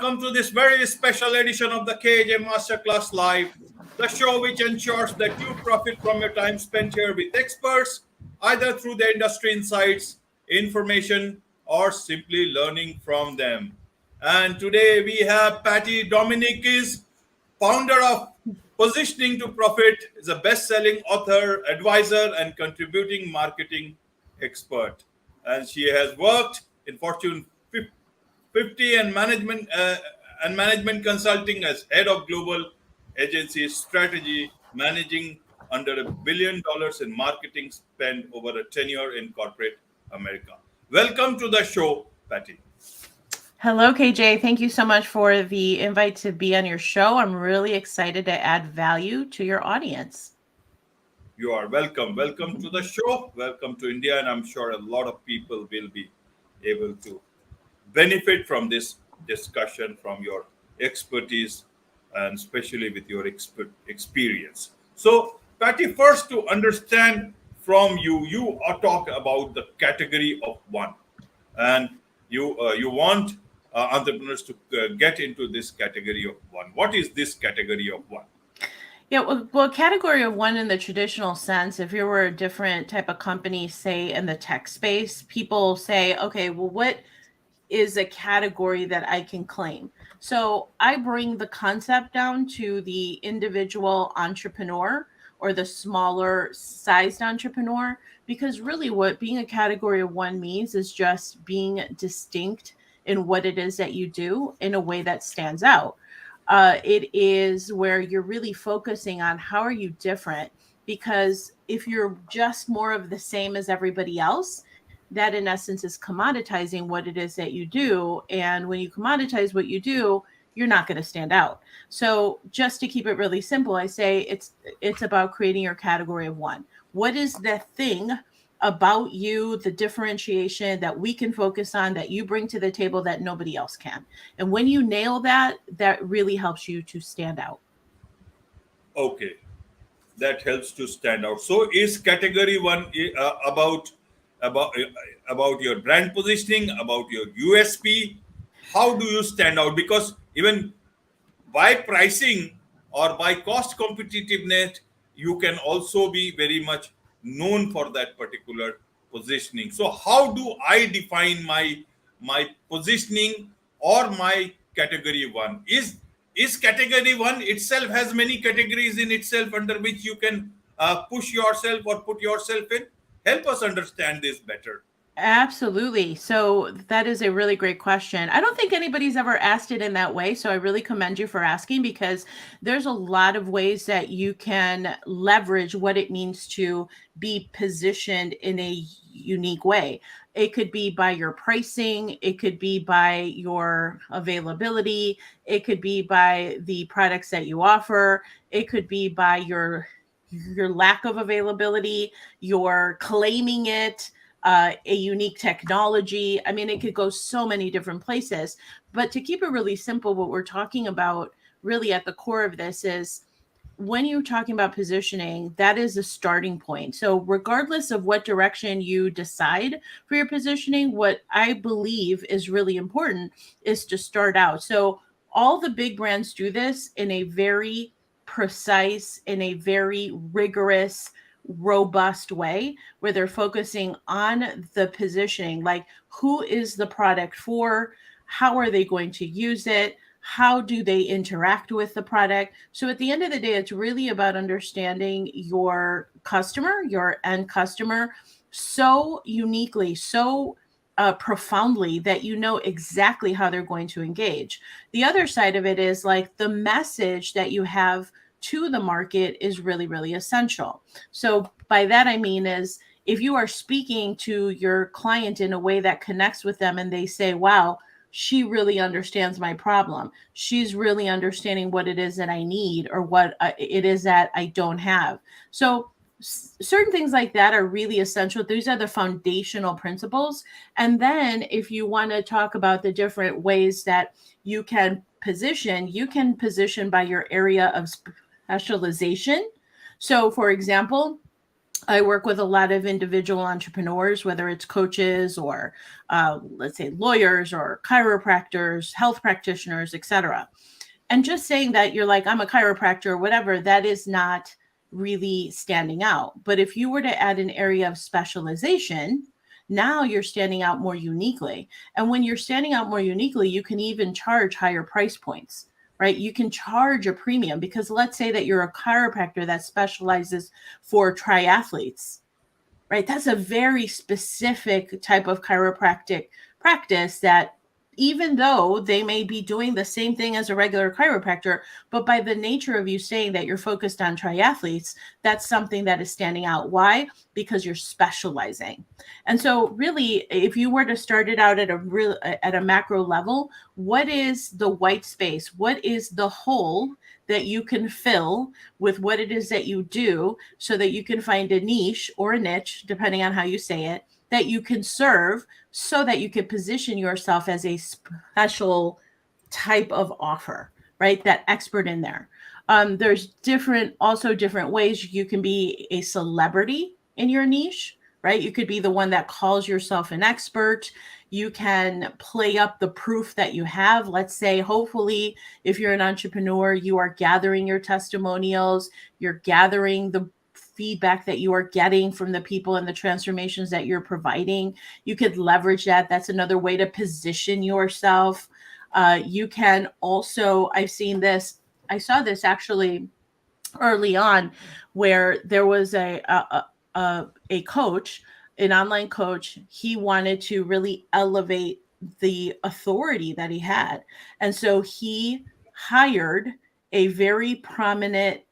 welcome to this very special edition of the KJ Masterclass Live, the show which ensures that you profit from your time spent here with experts, either through the industry insights, information, or simply learning from them. And today we have Patty Dominguez, founder of Positioning to Profit, is a best-selling author, advisor, and contributing marketing expert. And she has worked in Fortune 50 and management consulting as head of global agency strategy, managing under $1 billion in marketing spend over a tenure in corporate America. Welcome to the show, Patty. Hello, KJ. Thank you so much for the invite to be on your show. I'm really excited to add value to your audience. You are welcome. Welcome to the show. Welcome to India. And I'm sure a lot of people will be able to benefit from this discussion, from your expertise, and especially with your experience. So, Patty, first to understand from you, you are talk about the category of one, and you want entrepreneurs to get into this category of one. What is this category of one? Yeah, well, category of one in the traditional sense, if you were a different type of company, say in the tech space, people say, okay, well, what is a category that I can claim? So I bring the concept down to the individual entrepreneur or the smaller sized entrepreneur, because really what being a category of one means is just being distinct in what it is that you do in a way that stands out. It is where you're really focusing on how are you different, because if you're just more of the same as everybody else, that in essence is commoditizing what it is that you do. And when you commoditize what you do, you're not going to stand out. So just to keep it really simple, I say it's about creating your category of one. What is the thing about you, the differentiation that we can focus on, that you bring to the table that nobody else can? And when you nail that, that really helps you to stand out. Okay, that helps to stand out. So, is category one about about your brand positioning, about your USP? How do you stand out? Because even by pricing or by cost competitiveness, you can also be very much known for that particular positioning. So how do I define my positioning or my category one? Is category one itself has many categories in itself under which you can push yourself or put yourself in? Help us understand this better. Absolutely. So that is a really great question. I don't think anybody's ever asked it in that way. So I really commend you for asking, because there's a lot of ways that you can leverage what it means to be positioned in a unique way. It could be by your pricing, it could be by your availability, it could be by the products that you offer, it could be by your lack of availability, your claiming it, a unique technology. I mean, it could go so many different places. But to keep it really simple, what we're talking about really at the core of this is when you're talking about positioning, that is a starting point. So, regardless of what direction you decide for your positioning, what I believe is really important is to start out. So, all the big brands do this in a very precise, in a very rigorous, robust way, where they're focusing on the positioning, like who is the product for, how are they going to use it, how do they interact with the product. So at the end of the day, it's really about understanding your customer, your end customer, so uniquely, so profoundly, that you know exactly how they're going to engage. The other side of it is like the message that you have to the market is really, really essential. So by that I mean is if you are speaking to your client in a way that connects with them and they say, wow, she really understands my problem, she's really understanding what it is that I need, or what it is that I don't have. So certain things like that are really essential. These are the foundational principles. And then if you want to talk about the different ways that you can position by your area of specialization. So for example, I work with a lot of individual entrepreneurs, whether it's coaches or let's say lawyers or chiropractors, health practitioners, etc. And just saying that you're like, I'm a chiropractor or whatever, that is not really standing out. But if you were to add an area of specialization, now you're standing out more uniquely. And when you're standing out more uniquely, you can even charge higher price points, right? You can charge a premium because let's say that you're a chiropractor that specializes for triathletes, right? That's a very specific type of chiropractic practice that even though they may be doing the same thing as a regular chiropractor, but by the nature of you saying that you're focused on triathletes, that's something that is standing out. Why? Because you're specializing. And so really, if you were to start it out at a macro level, what is the white space? What is the hole that you can fill with what it is that you do so that you can find a niche or a niche, depending on how you say it, that you can serve so that you can position yourself as a special type of offer, right? That expert in there. There's also different ways you can be a celebrity in your niche, right? You could be the one that calls yourself an expert. You can play up the proof that you have. Let's say, hopefully, if you're an entrepreneur, you are gathering your testimonials, you're gathering the feedback that you are getting from the people and the transformations that you're providing. You could leverage that. That's another way to position yourself. You can also, I saw this actually early on where there was a coach, an online coach. He wanted to really elevate the authority that he had. And so he hired a very prominent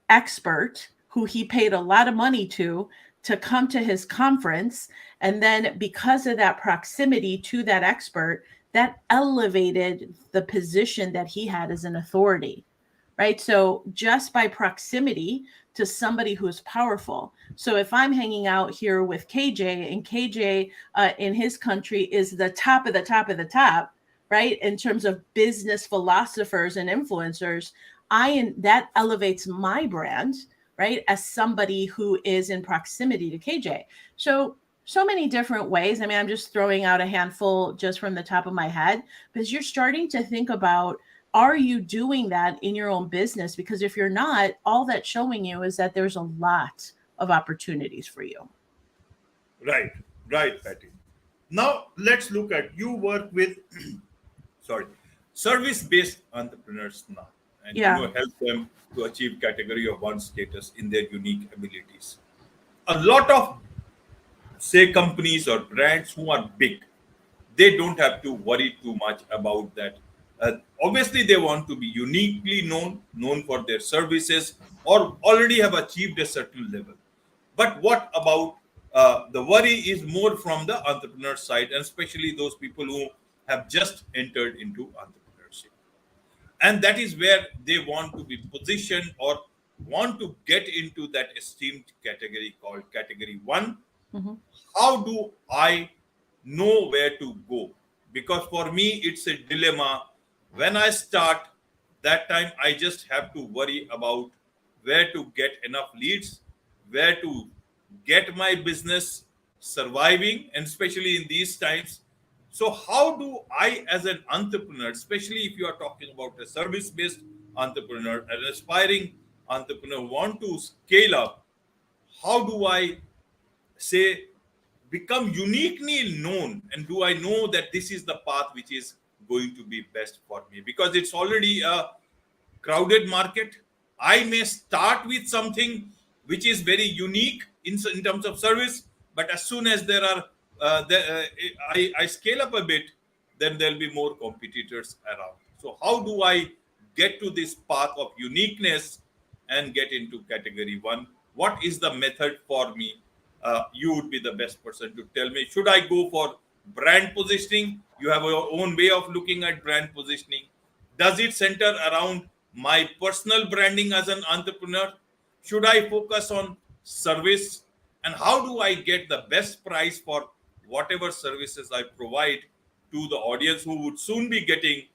expert who he paid a lot of money to come to his conference. And then because of that proximity to that expert, that elevated the position that he had as an authority, right? So just by proximity to somebody who's powerful. So if I'm hanging out here with KJ and KJ in his country is the top of the top of the top, right? In terms of business philosophers and influencers, that elevates my brand, right? As somebody who is in proximity to KJ. So many different ways. I mean, I'm just throwing out a handful just from the top of my head, because you're starting to think about, are you doing that in your own business? Because if you're not, all that's showing you is that there's a lot of opportunities for you. Right, right, Patty. Now let's look at, you work with sorry, service-based entrepreneurs now, and Yeah. help them to achieve category of one status in their unique abilities. A lot of, say, companies or brands who are big, they don't have to worry too much about that. Obviously, they want to be uniquely known for their services, or already have achieved a certain level. But what about, the worry is more from the entrepreneur side, and especially those people who have just entered into entrepreneurship. And that is where they want to be positioned, or want to get into that esteemed category called category one. Mhm. How do I know where to go? Because for me, it's a dilemma. When I start, that time I just have to worry about where to get enough leads, where to get my business surviving, and especially in these times. So, how do I, as an entrepreneur, especially if you are talking about a service based entrepreneur, an aspiring entrepreneur, want to scale up, how do I, say, become uniquely known, and do I know that this is the path which is going to be best for me? Because it's already a crowded market. I may start with something which is very unique in terms of service, but as soon as there are, I scale up a bit, then there'll be more competitors around. So how do I get to this path of uniqueness and get into category one? What is the method for me? You would be the best person to tell me. Should I go for brand positioning? You have your own way of looking at brand positioning. Does it center around my personal branding as an entrepreneur? Should I focus on service? And how do I get the best price for whatever services I provide to the audience who would soon be getting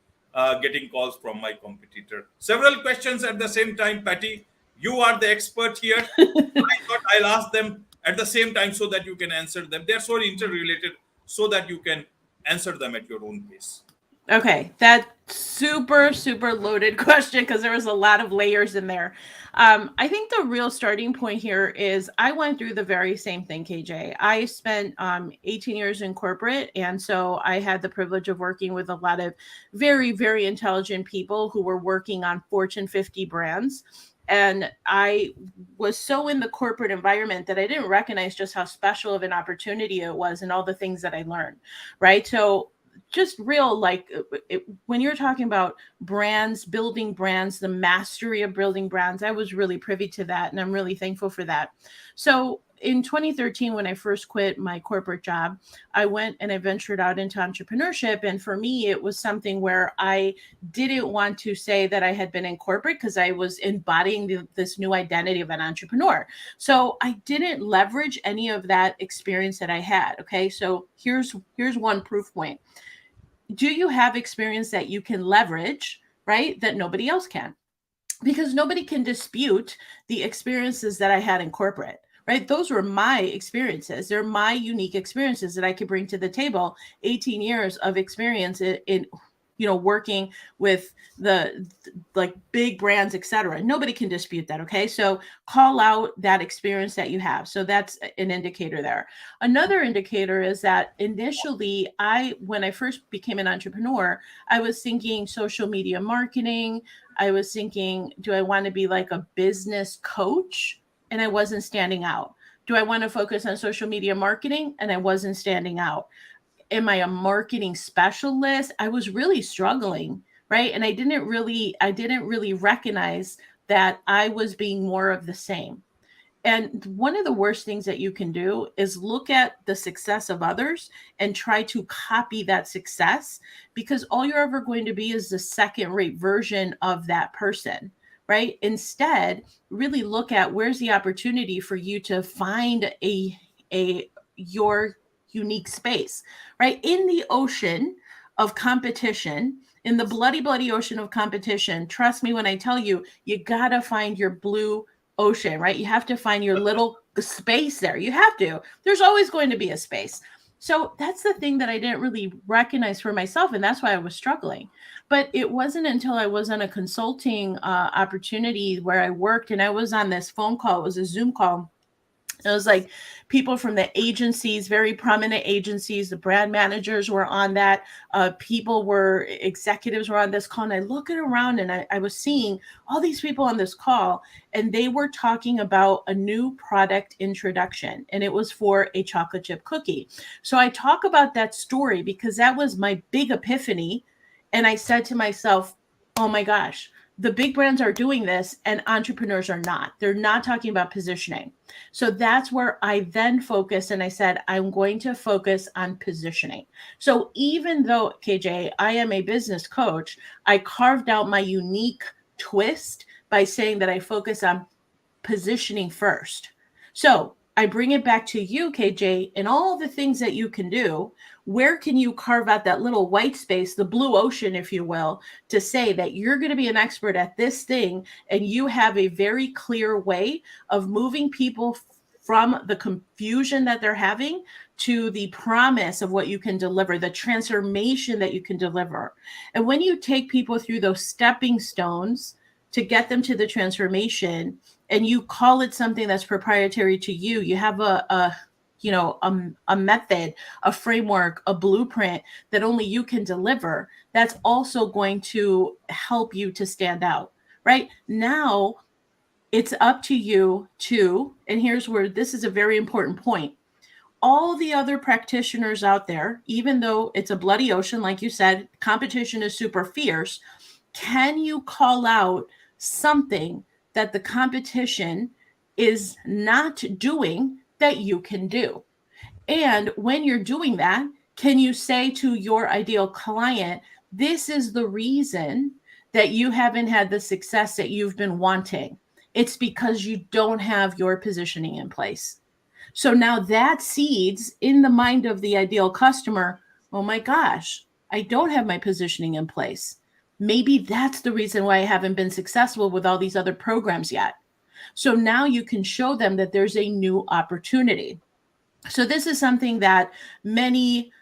calls from my competitor? Several questions at the same time, Patty. You are the expert here. I thought I'll ask them at the same time so that you can answer them. They're so interrelated so that you can answer them at your own pace. Okay, that super loaded question because there was a lot of layers in there. I think the real starting point here is I went through the very same thing, KJ. I spent 18 years in corporate, and so I had the privilege of working with a lot of very intelligent people who were working on Fortune 50 brands. And I was so in the corporate environment that I didn't recognize just how special of an opportunity it was and all the things that I learned, right? So just real like when you're talking about brands, building brands, the mastery of building brands, I was really privy to that, and I'm really thankful for that. So in 2013, when I first quit my corporate job, I went and I ventured out into entrepreneurship. And for me, it was something where I didn't want to say that I had been in corporate because I was embodying this new identity of an entrepreneur. So I didn't leverage any of that experience that I had. Okay. So here's one proof point. Do you have experience that you can leverage, right? That nobody else can? Because nobody can dispute the experiences that I had in corporate, right? Those were my experiences. They're my unique experiences that I could bring to the table. 18 years of experience in working with the like big brands, etc. Nobody can dispute that. Okay. So call out that experience that you have. So that's an indicator there. Another indicator is that initially when I first became an entrepreneur, I was thinking social media marketing. I was thinking, do I want to be like a business coach? And I wasn't standing out. Do I want to focus on social media marketing? And I wasn't standing out. Am I a marketing specialist? I was really struggling, right? And I didn't really recognize that I was being more of the same. And one of the worst things that you can do is look at the success of others and try to copy that success, because all you're ever going to be is the second rate version of that person, right? Instead, really look at where's the opportunity for you to find your unique space, right? In the ocean of competition, in the bloody ocean of competition, trust me when I tell you, you gotta find your blue ocean, right? You have to find your little space there. You have to. There's always going to be a space. So that's the thing that I didn't really recognize for myself, and that's why I was struggling. But it wasn't until I was on a consulting opportunity where I worked, and I was on this phone call. It was a Zoom call. It was like people from the agencies, very prominent agencies, the brand managers were on that. Executives were on this call. And I look around and I was seeing all these people on this call, and they were talking about a new product introduction, and it was for a chocolate chip cookie. So I talk about that story because that was my big epiphany. And I said to myself, oh my gosh, the big brands are doing this and entrepreneurs are not. They're not talking about positioning. So that's where I then focused, and I said, I'm going to focus on positioning. So even though, KJ, I am a business coach, I carved out my unique twist by saying that I focus on positioning first. So I bring it back to you, KJ, and all the things that you can do. Where can you carve out that little white space, the blue ocean, if you will, to say that you're going to be an expert at this thing, and you have a very clear way of moving people from the confusion that they're having to the promise of what you can deliver, the transformation that you can deliver. And when you take people through those stepping stones to get them to the transformation, and you call it something that's proprietary to you, you have a method, a framework, a blueprint that only you can deliver, that's also going to help you to stand out, right? Now it's up to you to, and here's where this is a very important point. All the other practitioners out there, even though it's a bloody ocean, like you said, competition is super fierce. Can you call out something that the competition is not doing that you can do? And when you're doing that, can you say to your ideal client, this is the reason that you haven't had the success that you've been wanting? It's because you don't have your positioning in place. So now that seeds in the mind of the ideal customer, oh my gosh, I don't have my positioning in place. Maybe that's the reason why I haven't been successful with all these other programs yet. So now you can show them that there's a new opportunity. So this is something that many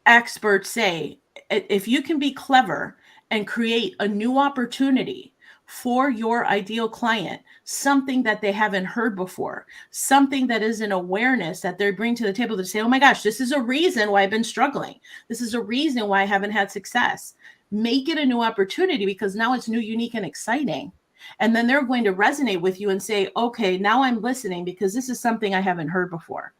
experts say, if you can be clever and create a new opportunity for your ideal client, something that they haven't heard before, something that is an awareness that they bring to the table to say, oh my gosh, this is a reason why I've been struggling. This is a reason why I haven't had success. Make it a new opportunity, because now it's new, unique, and exciting. And then they're going to resonate with you and say, okay, now I'm listening because this is something I haven't heard before.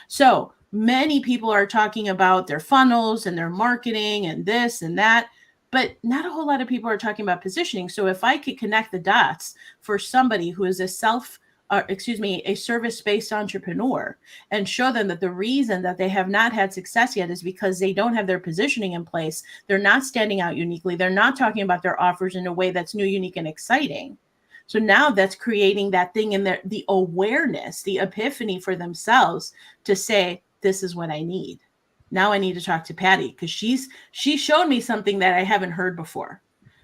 So many people are talking about their funnels and their marketing and this and that, but not a whole lot of people are talking about positioning. So if I could connect the dots for somebody who is a service-based entrepreneur, and show them that the reason that they have not had success yet is because they don't have their positioning in place. They're not standing out uniquely. They're not talking about their offers in a way that's new, unique, and exciting. So now that's creating that thing in there, the awareness, the epiphany for themselves to say, this is what I need. Now I need to talk to Patty because she showed me something that I haven't heard before.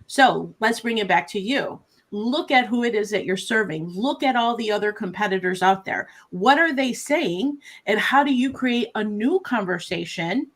So let's bring it back to you. Look at who it is that you're serving. Look at all the other competitors out there. What are they saying? And how do you create a new conversation,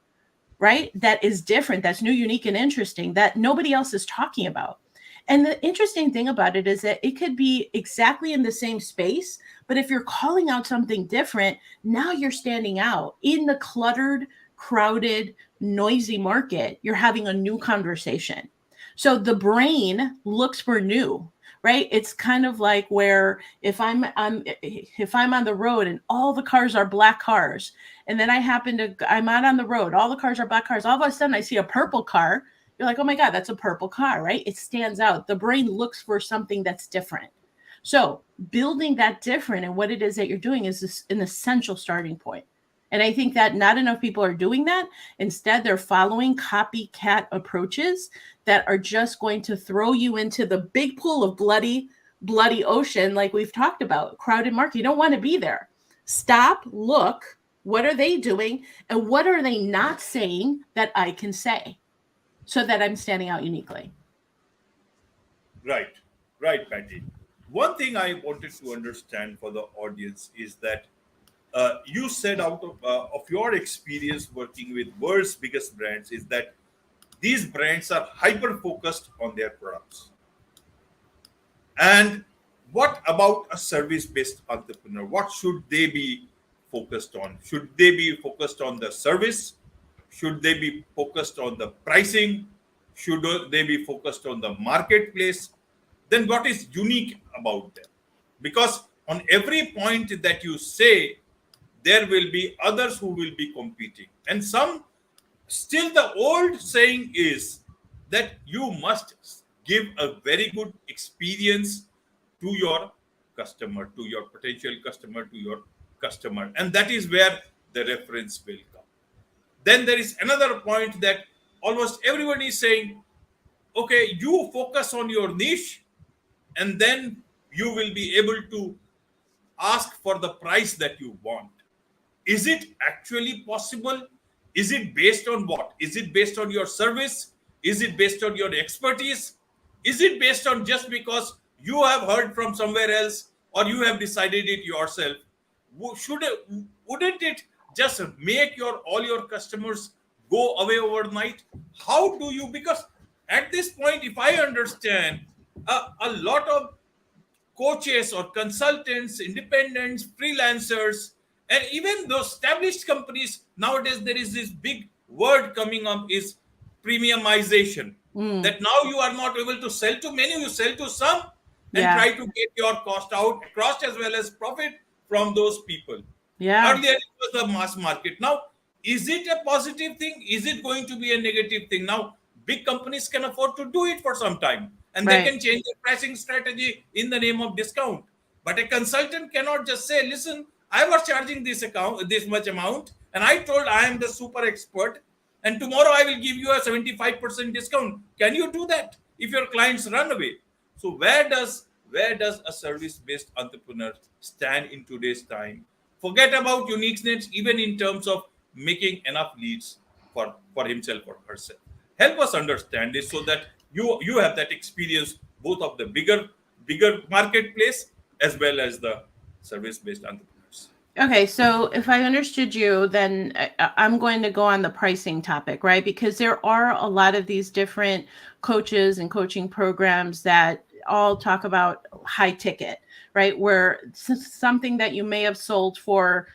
right? That is different, that's new, unique, and interesting, that nobody else is talking about. And the interesting thing about it is that it could be exactly in the same space, but if you're calling out something different, now you're standing out. In the cluttered, crowded, noisy market, you're having a new conversation. So the brain looks for new, right? It's kind of like where if I'm on the road and all the cars are black cars, and then I'm out on the road, all the cars are black cars, all of a sudden I see a purple car. You're like, oh my God, that's a purple car, right? It stands out. The brain looks for something that's different. So building that different and what it is that you're doing is an essential starting point. And I think that not enough people are doing that. Instead, they're following copycat approaches that are just going to throw you into the big pool of bloody ocean, like we've talked about, crowded market. You don't want to be there. Stop, look, what are they doing? And what are they not saying that I can say, so that I'm standing out uniquely? Right, right, Patty. One thing I wanted to understand for the audience is that you said out of your experience working with world's biggest brands is that these brands are hyper focused on their products. And what about a service based entrepreneur? What should they be focused on? Should they be focused on the service? Should they be focused on the pricing? Should they be focused on the marketplace? Then what is unique about them? Because on every point that you say, there will be others who will be competing. And some, still the old saying is that you must give a very good experience to your customer, to your potential customer, to your customer. And that is where the reference will come. Then there is another point that almost everyone is saying, okay, you focus on your niche and then you will be able to ask for the price that you want. Is it actually possible? Is it based on what? Is it based on your service? Is it based on your expertise? Is it based on just because you have heard from somewhere else or you have decided it yourself? Wouldn't it just make all your customers go away overnight? How do you, because at this point, if I understand, a lot of coaches or consultants, independents, freelancers, and even those established companies, nowadays there is this big word coming up is premiumization. That now you are not able to sell to many, you sell to some and Yeah. try to get your cost out, cost as well as profit from those people. Yeah. Earlier it was the mass market. Now, is it a positive thing? Is it going to be a negative thing? Now, big companies can afford to do it for some time and they Right. can change their pricing strategy in the name of discount. But a consultant cannot just say, listen, I was charging this much amount, and I told I am the super expert, and tomorrow I will give you a 75% discount. Can you do that if your clients run away? So where does a service-based entrepreneur stand in today's time? Forget about uniqueness, even in terms of making enough leads for himself or herself. Help us understand this so that you have that experience both of the bigger marketplace as well as the service-based entrepreneurs. Okay, so if I understood you, then I'm going to go on the pricing topic, right? Because there are a lot of these different coaches and coaching programs that all talk about high ticket, right? Where something that you may have sold for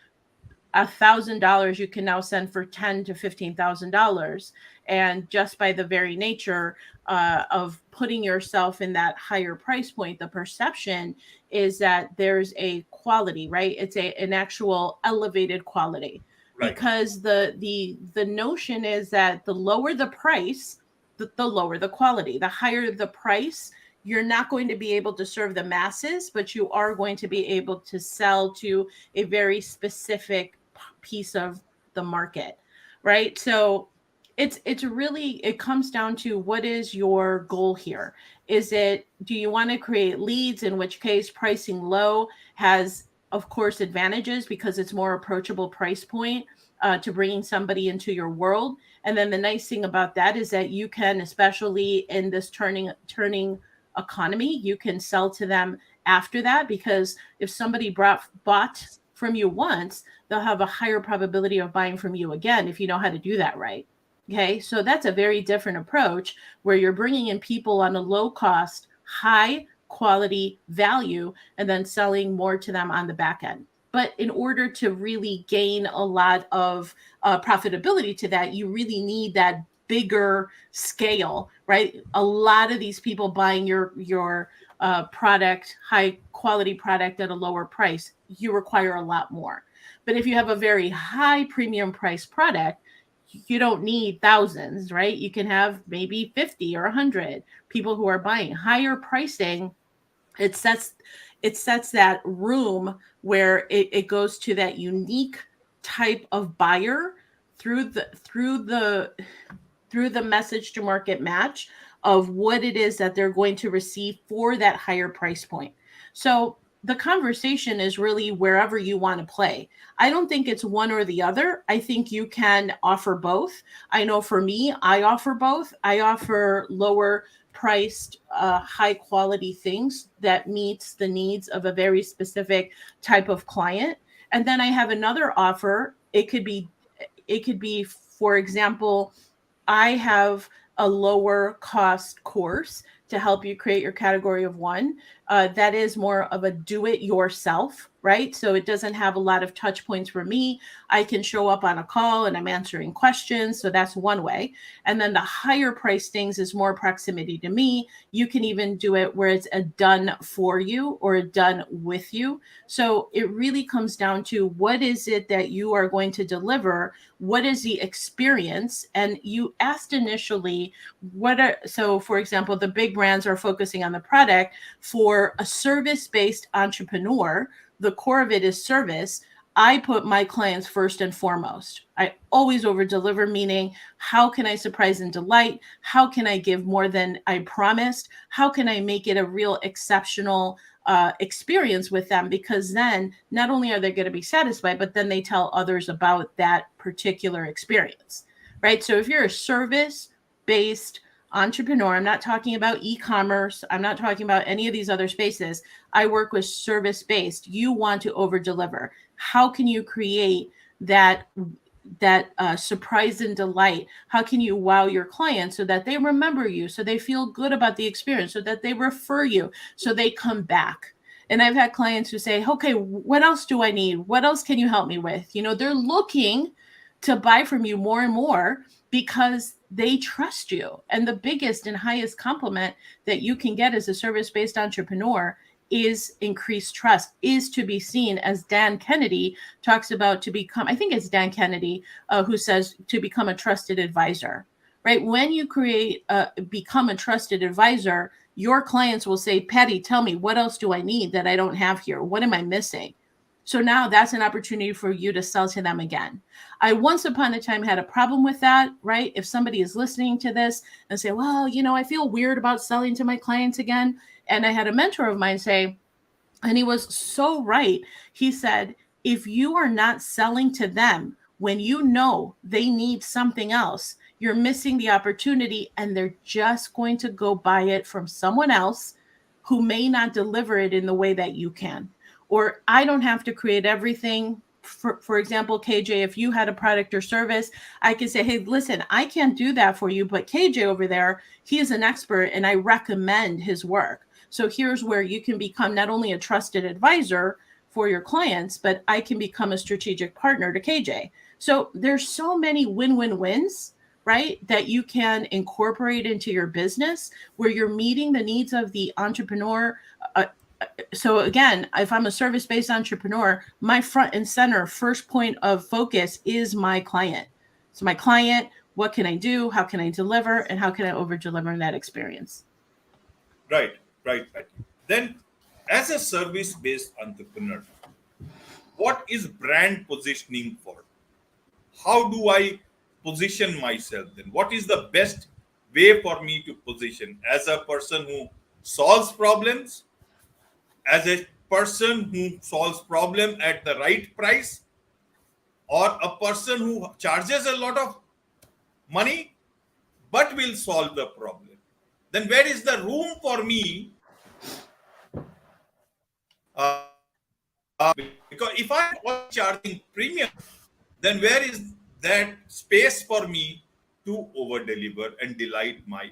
$1,000 you can now send for ten to $15,000, and just by the very nature of putting yourself in that higher price point, the perception is that there's a quality, right? It's an actual elevated quality, Right. because the notion is that the lower the price, the lower the quality. The higher the price, you're not going to be able to serve the masses, but you are going to be able to sell to a very specific piece of the market, right? So it's really, it comes down to, what is your goal here? Is it, do you want to create leads, in which case pricing low has, of course, advantages because it's more approachable price point to bringing somebody into your world. And then the nice thing about that is that you can, especially in this turning economy, you can sell to them after that, because if somebody bought from you once, they'll have a higher probability of buying from you again if you know how to do that right. Okay, so that's a very different approach, where you're bringing in people on a low cost, high quality value, and then selling more to them on the back end. But in order to really gain a lot of profitability to that, you really need that bigger scale, right? A lot of these people buying your product, high quality product at a lower price, you require a lot more. But if you have a very high premium price product, you don't need thousands, right? You can have maybe 50 or 100 people who are buying. Higher pricing, it sets that room where it goes to that unique type of buyer through the message to market match of what it is that they're going to receive for that higher price point. So the conversation is really wherever you want to play. I don't think it's one or the other. I think you can offer both. I know for me, I offer both. I offer lower priced, high quality things that meets the needs of a very specific type of client. And then I have another offer. It could be, for example, I have a lower cost course to help you create your category of one. That is more of a do it yourself, right? So it doesn't have a lot of touch points for me. I can show up on a call and I'm answering questions. So that's one way. And then the higher price things is more proximity to me. You can even do it where it's a done for you or a done with you. So it really comes down to, what is it that you are going to deliver? What is the experience? And you asked initially, so for example, the big brands are focusing on the product. For a service-based entrepreneur, the core of it is service. I put my clients first and foremost. I always over deliver, meaning, how can I surprise and delight? How can I give more than I promised? How can I make it a real exceptional experience with them? Because then not only are they going to be satisfied, but then they tell others about that particular experience, right? So if you're a service-based entrepreneur, I'm not talking about e-commerce, I'm not talking about any of these other spaces. I work with service-based. You want to over deliver. How can you create that surprise and delight? How can you wow your clients so that they remember you, so they feel good about the experience, so that they refer you, so they come back? And I've had clients who say, okay, what else do I need? What else can you help me with? They're looking to buy from you more and more because they trust you. And the biggest and highest compliment that you can get as a service-based entrepreneur is increased trust, is to be seen, as Dan Kennedy talks about, to become, I think it's Dan Kennedy who says, to become a trusted advisor, right? When you become a trusted advisor, your clients will say, Patty, tell me, what else do I need that I don't have here? What am I missing? So now that's an opportunity for you to sell to them again. I once upon a time had a problem with that, right? If somebody is listening to this and say, well, I feel weird about selling to my clients again. And I had a mentor of mine say, and he was so right. He said, if you are not selling to them when you know they need something else, you're missing the opportunity, and they're just going to go buy it from someone else who may not deliver it in the way that you can. Or I don't have to create everything. For example, KJ, if you had a product or service, I could say, hey, listen, I can't do that for you, but KJ over there, he is an expert and I recommend his work. So here's where you can become not only a trusted advisor for your clients, but I can become a strategic partner to KJ. So there's so many win-win-wins, right, that you can incorporate into your business where you're meeting the needs of the entrepreneur. So again, if I'm a service-based entrepreneur, my front and center first point of focus is my client. So my client, what can I do? How can I deliver? And how can I over deliver in that experience? Right, right, right. Then, as a service-based entrepreneur, what is brand positioning for? How do I position myself then? What is the best way for me to position as a person who solves problems, as a person who solves problem at the right price, or a person who charges a lot of money but will solve the problem? Then where is the room for me? Because if I'm only charging premium, then where is that space for me to over deliver and delight my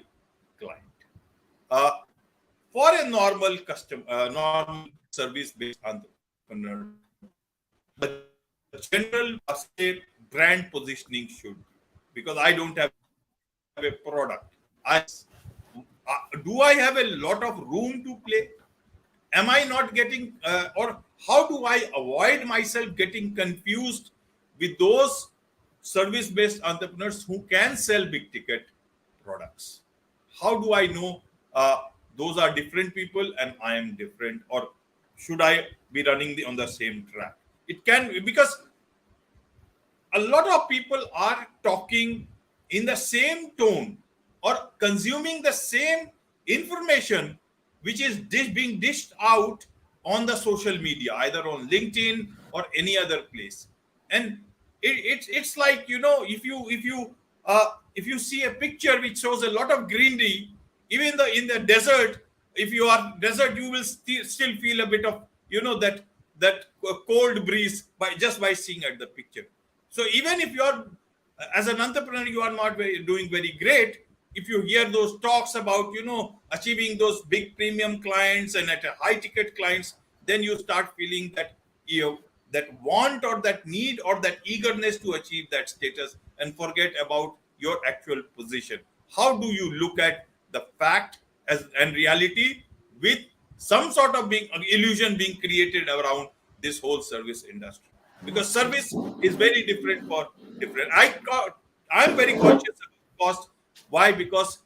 client? Uh, for a normal normal service-based entrepreneur, the general say brand positioning should, because I don't have a product. Do I have a lot of room to play? Am I not getting, or how do I avoid myself getting confused with those service-based entrepreneurs who can sell big ticket products? How do I know those are different people and I am different, or should I be running on the same track? It can, because a lot of people are talking in the same tone or consuming the same information which is being dished out on the social media, either on LinkedIn or any other place. And it's like, if you see a picture which shows a lot of greenery, even in the desert, if you are desert, you will still feel a bit of that cold breeze by seeing at the picture. So even if you are, as an entrepreneur, you are not doing very great, if you hear those talks about achieving those big premium clients and at a high ticket clients, then you start feeling that that want or that need or that eagerness to achieve that status and forget about your actual position. How do you look at the fact as and reality with some sort of being illusion being created around this whole service industry? Because service is very different for different. I'm very conscious of cost. Why? Because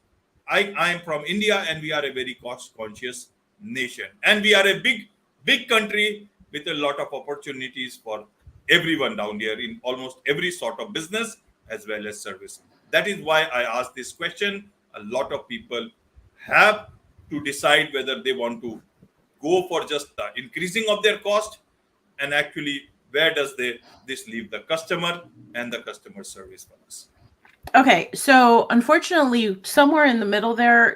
I am from India and we are a very cost conscious nation, and we are a big country with a lot of opportunities for everyone down here in almost every sort of business as well as service. That is why I asked this question. A lot of people have to decide whether they want to go for just the increasing of their cost, and actually where does this leave the customer and the customer service for us. Okay, so unfortunately, somewhere in the middle there,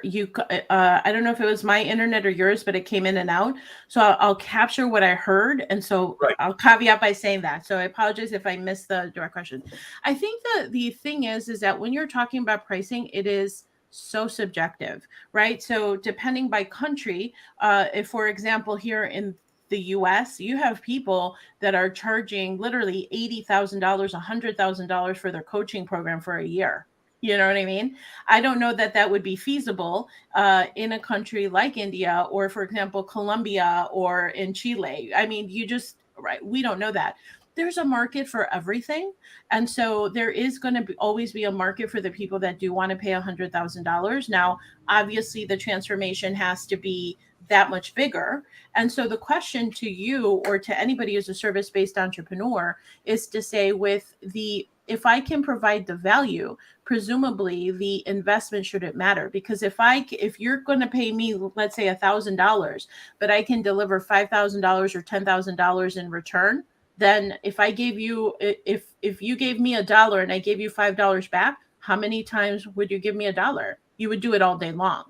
I don't know if it was my internet or yours, but it came in and out. So I'll capture what I heard, and so Right. I'll caveat by saying that. So I apologize if I missed the direct question. I think the thing is that when you're talking about pricing, it is so subjective, right? So depending by country, if for example here in the US, you have people that are charging literally $80,000, $100,000 for their coaching program for a year. You know what I mean? I don't know that that would be feasible in a country like India or, for example, Colombia or in Chile. I mean, right? We don't know that. There's a market for everything. And so there is going to always be a market for the people that do want to pay $100,000. Now, obviously, the transformation has to be that much bigger. And so the question to you or to anybody who's a service-based entrepreneur is to say, if I can provide the value, presumably the investment shouldn't matter. Because if you're going to pay me, let's say $1,000, but I can deliver $5,000 or $10,000 in return, then if you gave me $1 and I gave you $5 back, how many times would you give me $1? You would do it all day long.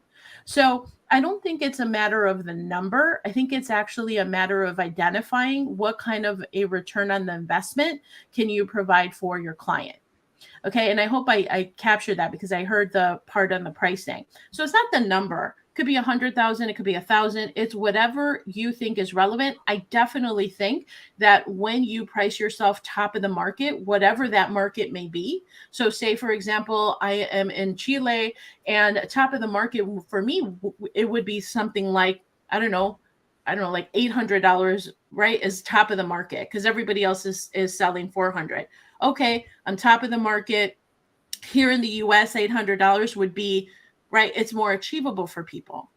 So I don't think it's a matter of the number. I think it's actually a matter of identifying what kind of a return on the investment can you provide for your client. Okay. And I hope I captured that because I heard the part on the pricing. So it's not the number. It could be 100,000. It could be 1,000. It's whatever you think is relevant. I definitely think that when you price yourself top of the market, whatever that market may be. So say, for example, I am in Chile and top of the market for me, it would be something like, like $800, right? Is top of the market because everybody else is selling 400. Okay, on top of the market here in the US, $800 would be, right, it's more achievable for people.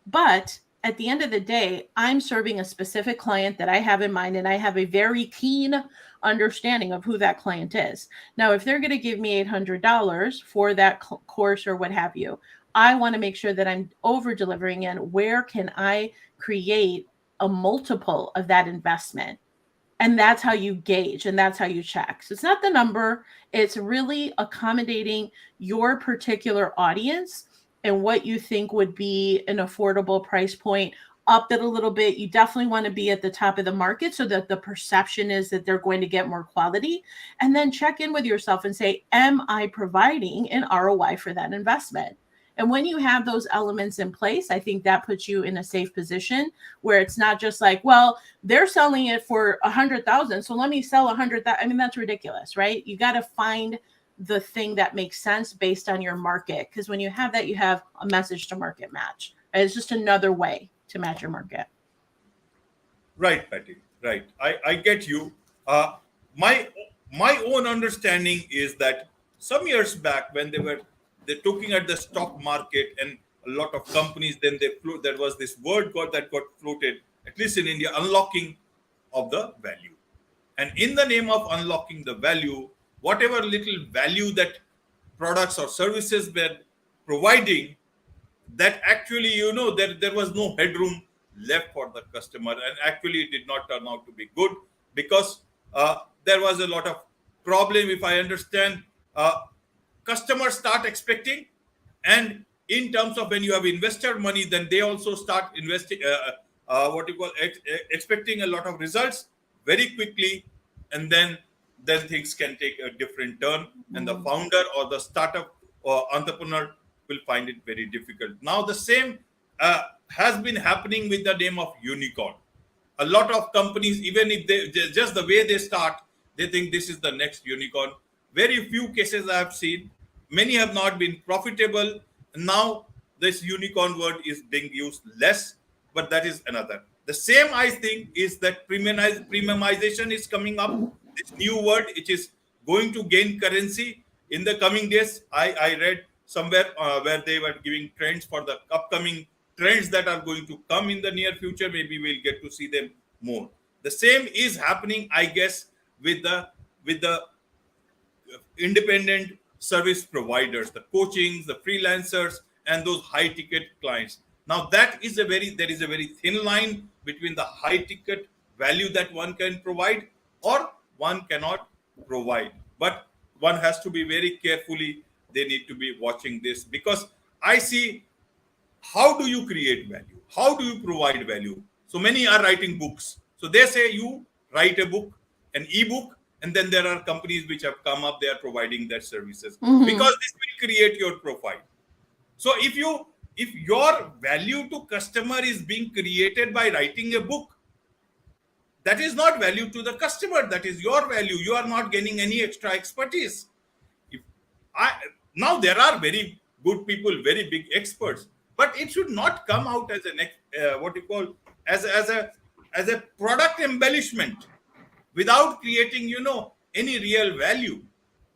But at the end of the day, I'm serving a specific client that I have in mind, and I have a very keen understanding of who that client is. Now, if they're going to give me $800 for that course or what have you, I want to make sure that I'm over delivering, and where can I create a multiple of that investment? And that's how you gauge and that's how you check. So it's not the number, it's really accommodating your particular audience and what you think would be an affordable price point. Up it a little bit. You definitely want to be at the top of the market so that the perception is that they're going to get more quality. And then check in with yourself and say, am I providing an ROI for that investment? And when you have those elements in place, I think that puts you in a safe position where it's not just like, well, they're selling it for 100,000, so let me sell 100,000. I mean, that's ridiculous, right? You got to find the thing that makes sense based on your market, because when you have that, you have a message to market match. Right? It's just another way to match your market. Right, Patty. Right. I get you. My own understanding is that some years back when they're looking at the stock market and a lot of companies, then there was this word that got floated, at least in India, unlocking of the value. And in the name of unlocking the value, whatever little value that products or services were providing, that actually, there was no headroom left for the customer. And actually, it did not turn out to be good because there was a lot of problem, if I understand. Customers start expecting, and in terms of when you have invested money, then they also start investing expecting a lot of results very quickly, and then things can take a different turn, and the founder or the startup or entrepreneur will find it very difficult. Now the same has been happening with the name of unicorn. A lot of companies, even if they just the way they start, they think this is the next unicorn. Very few cases I have seen. Many have not been profitable. Now this unicorn word is being used less, but that is another. The same, I think, is that premiumization is coming up. This new word, which is going to gain currency in the coming days. I read somewhere where they were giving trends for the upcoming trends that are going to come in the near future. Maybe we'll get to see them more. The same is happening, I guess, with the independent service providers, the coachings, the freelancers, and those high ticket clients. Now there is a very thin line between the high ticket value that one can provide or one cannot provide. But one has to be very carefully, they need to be watching this, because I see, how do you create value? How do you provide value? So many are writing books. So they say you write a book, an ebook, and then there are companies which have come up, they are providing their services because this will create your profile. So if your value to customer is being created by writing a book, that is not value to the customer. That is your value. You are not getting any extra expertise. Now there are very good people, very big experts, but it should not come out as as a product embellishment without creating, any real value.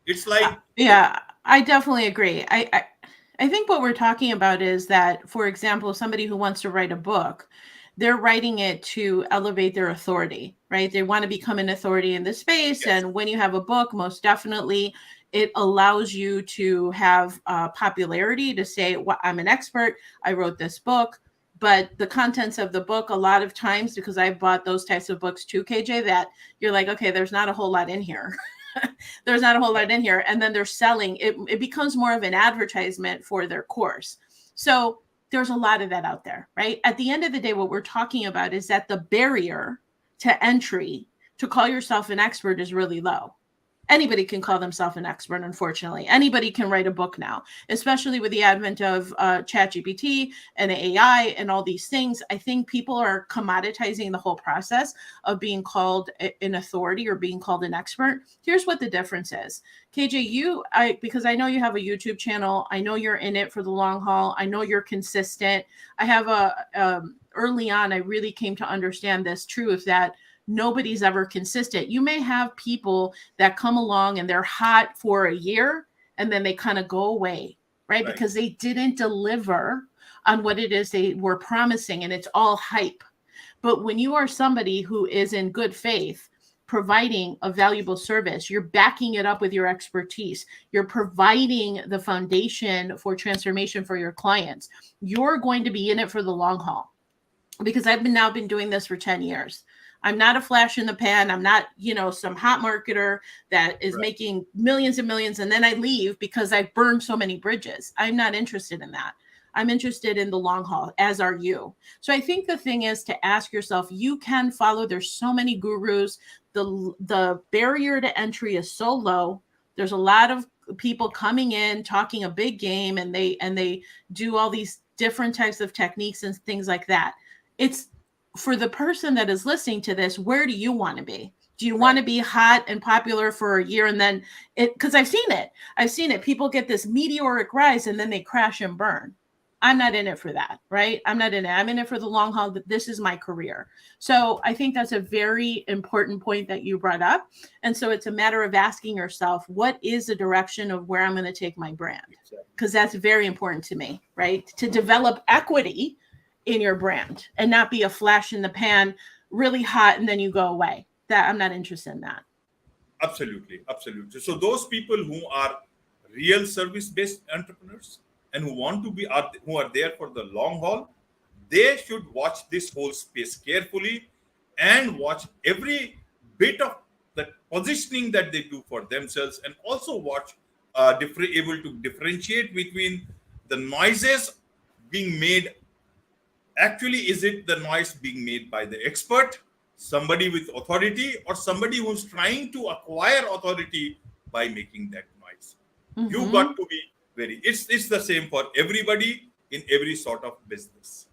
It's like yeah, I definitely agree. I think what we're talking about is that, for example, somebody who wants to write a book, they're writing it to elevate their authority, right? They want to become an authority in the space. Yes. And when you have a book, most definitely it allows you to have popularity to say, well, I'm an expert, I wrote this book. But the contents of the book, a lot of times, because I've bought those types of books too, KJ, that you're like, okay, there's not a whole lot in here. There's not a whole lot in here. And then they're selling it. It becomes more of an advertisement for their course. So there's a lot of that out there, right? At the end of the day, what we're talking about is that the barrier to entry to call yourself an expert is really low. Anybody can call themselves an expert, unfortunately. Anybody can write a book now, especially with the advent of ChatGPT and AI and all these things. I think people are commoditizing the whole process of being called an authority or being called an expert. Here's what the difference is. KJ, because I know you have a YouTube channel. I know you're in it for the long haul. I know you're consistent. I have early on, I really came to understand this truth that nobody's ever consistent. You may have people that come along and they're hot for a year and then they kind of go away, right? Because they didn't deliver on what it is they were promising, and it's all hype. But when you are somebody who is in good faith, providing a valuable service, you're backing it up with your expertise, you're providing the foundation for transformation for your clients, you're going to be in it for the long haul. Because I've now been doing this for 10 years. I'm not a flash in the pan. I'm not, some hot marketer that is making millions and millions, and then I leave because I've burned so many bridges. I'm not interested in that. I'm interested in the long haul, as are you. So I think the thing is to ask yourself, you can follow. There's so many gurus. The barrier to entry is so low. There's a lot of people coming in, talking a big game, and they do all these different types of techniques and things like that. It's for the person that is listening to this, where do you want to be? Do you want to be hot and popular for a year and then because I've seen it. People get this meteoric rise and then they crash and burn. I'm not in it for that, right? I'm not in it. I'm in it for the long haul. This is my career. So I think that's a very important point that you brought up. And so it's a matter of asking yourself, what is the direction of where I'm going to take my brand? Because that's very important to me, right? To develop equity in your brand and not be a flash in the pan, really hot, and then you go away. That I'm not interested in that. Absolutely. So those people who are real service-based entrepreneurs and who want to be who are there for the long haul, they should watch this whole space carefully and watch every bit of the positioning that they do for themselves, and also watch able to differentiate between the noises being made. Actually, is it the noise being made by the expert, somebody with authority, or somebody who's trying to acquire authority by making that noise? You got to be it's the same for everybody in every sort of business.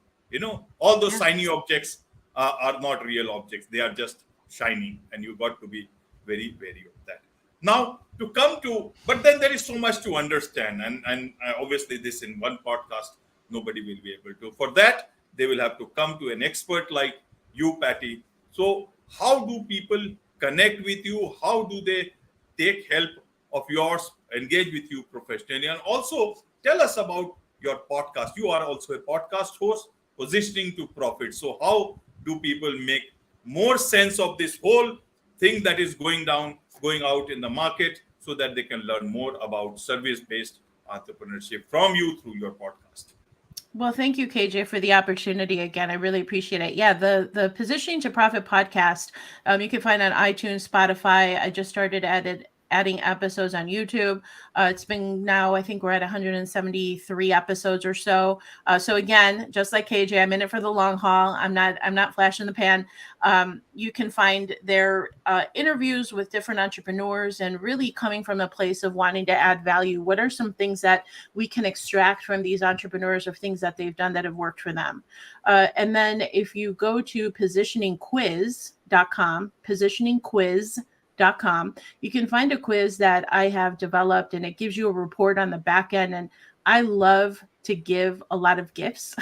All those shiny objects are not real objects. They are just shining, and you got to be very wary of that. Now, but then there is so much to understand, and obviously this in one podcast nobody will be able to. For that, they will have to come to an expert like you, Patty. So how do people connect with you? How do they take help of yours, engage with you professionally? And also tell us about your podcast. You are also a podcast host, Positioning to Profit. So how do people make more sense of this whole thing that is going out in the market, so that they can learn more about service-based entrepreneurship from you through your podcast? Well, thank you, KJ, for the opportunity again. I really appreciate it. Yeah, the Positioning to Profit podcast, you can find on iTunes, Spotify. I just started adding episodes on YouTube. It's been now, I think we're at 173 episodes or so. So again, just like KJ, I'm in it for the long haul. I'm not flash in the pan. You can find their interviews with different entrepreneurs, and really coming from a place of wanting to add value. What are some things that we can extract from these entrepreneurs, or things that they've done that have worked for them? And then if you go to positioningquiz.com, you can find a quiz that I have developed, and it gives you a report on the back end. And I love to give a lot of gifts.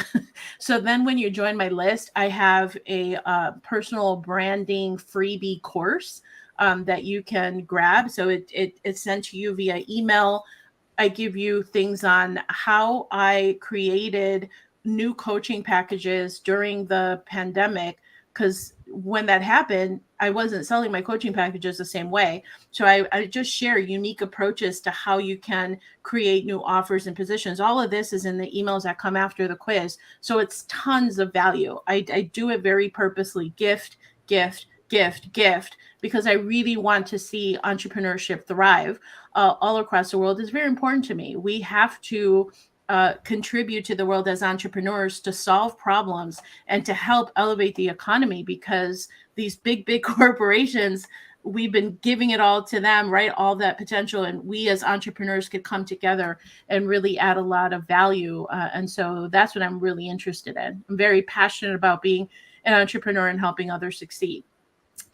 So then when you join my list, I have a personal branding freebie course that you can grab. So it's sent to you via email. I give you things on how I created new coaching packages during the pandemic, because when that happened, I wasn't selling my coaching packages the same way. So I just share unique approaches to how you can create new offers and positions. All of this is in the emails that come after the quiz. So it's tons of value. I do it very purposely. Gift, because I really want to see entrepreneurship thrive all across the world. It's very important to me. We have to contribute to the world as entrepreneurs to solve problems and to help elevate the economy, because these big corporations, we've been giving it all to them, right? All that potential. And we as entrepreneurs could come together and really add a lot of value. And so that's what I'm really interested in. I'm very passionate about being an entrepreneur and helping others succeed.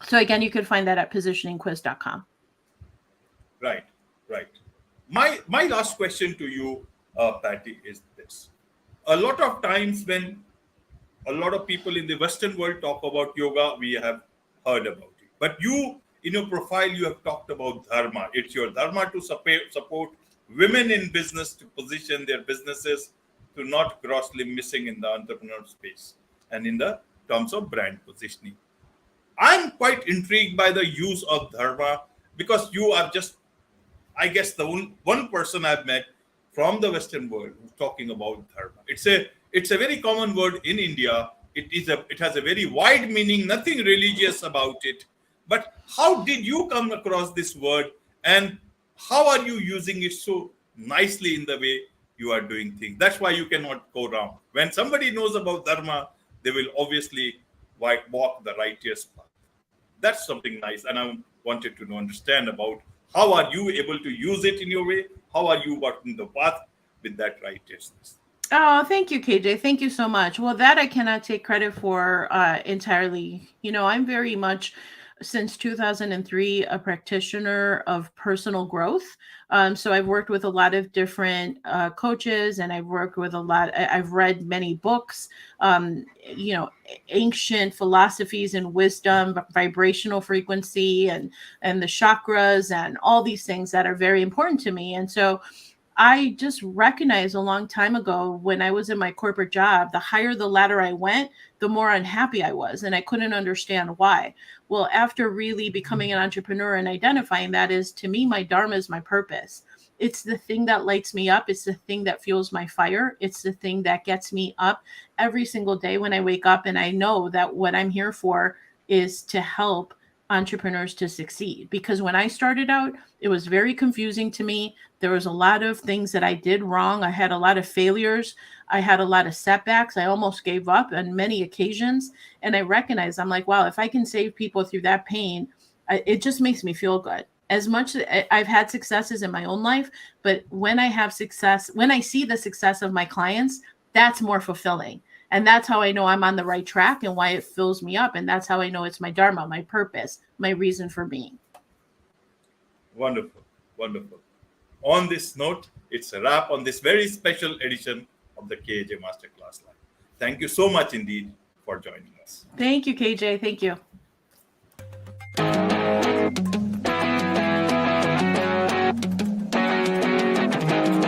So again, you can find that at positioningquiz.com. Right, right. My last question to you, Patty, is this. A lot of times when a lot of people in the Western world talk about yoga, we have heard about it. But you, in your profile, you have talked about dharma. It's your dharma to support women in business to position their businesses to not grossly missing in the entrepreneur space and in the terms of brand positioning. I'm quite intrigued by the use of dharma, because you are just, I guess, the one person I've met from the Western world who's talking about dharma. It's a very common word in India. It has a very wide meaning, nothing religious about it. But how did you come across this word, and how are you using it so nicely in the way you are doing things? That's why you cannot go wrong. When somebody knows about dharma, they will obviously walk the righteous path. That's something nice, and I wanted to understand about how are you able to use it in your way? How are you walking the path with that righteousness? Oh, thank you, KJ. Thank you so much. Well, that I cannot take credit for entirely. I'm very much, since 2003, a practitioner of personal growth. So I've worked with a lot of different coaches, and I've worked with I've read many books, ancient philosophies and wisdom, vibrational frequency, and the chakras, and all these things that are very important to me. And so I just recognized a long time ago, when I was in my corporate job, the higher the ladder I went, the more unhappy I was. And I couldn't understand why. Well, after really becoming an entrepreneur and identifying that, is, to me, my dharma is my purpose. It's the thing that lights me up. It's the thing that fuels my fire. It's the thing that gets me up every single day when I wake up. And I know that what I'm here for is to help entrepreneurs to succeed. Because when I started out, it was very confusing to me. There was a lot of things that I did wrong. I had a lot of failures. I had a lot of setbacks. I almost gave up on many occasions. And I recognized, I'm like, wow, if I can save people through that pain, it just makes me feel good. As much as I've had successes in my own life, but when I have success, when I see the success of my clients, that's more fulfilling. And that's how I know I'm on the right track, and why it fills me up. And that's how I know it's my dharma, my purpose, my reason for being. Wonderful, wonderful. On this note, it's a wrap on this very special edition of the KJ Masterclass Live. Thank you so much indeed for joining us. Thank you, KJ. Thank you.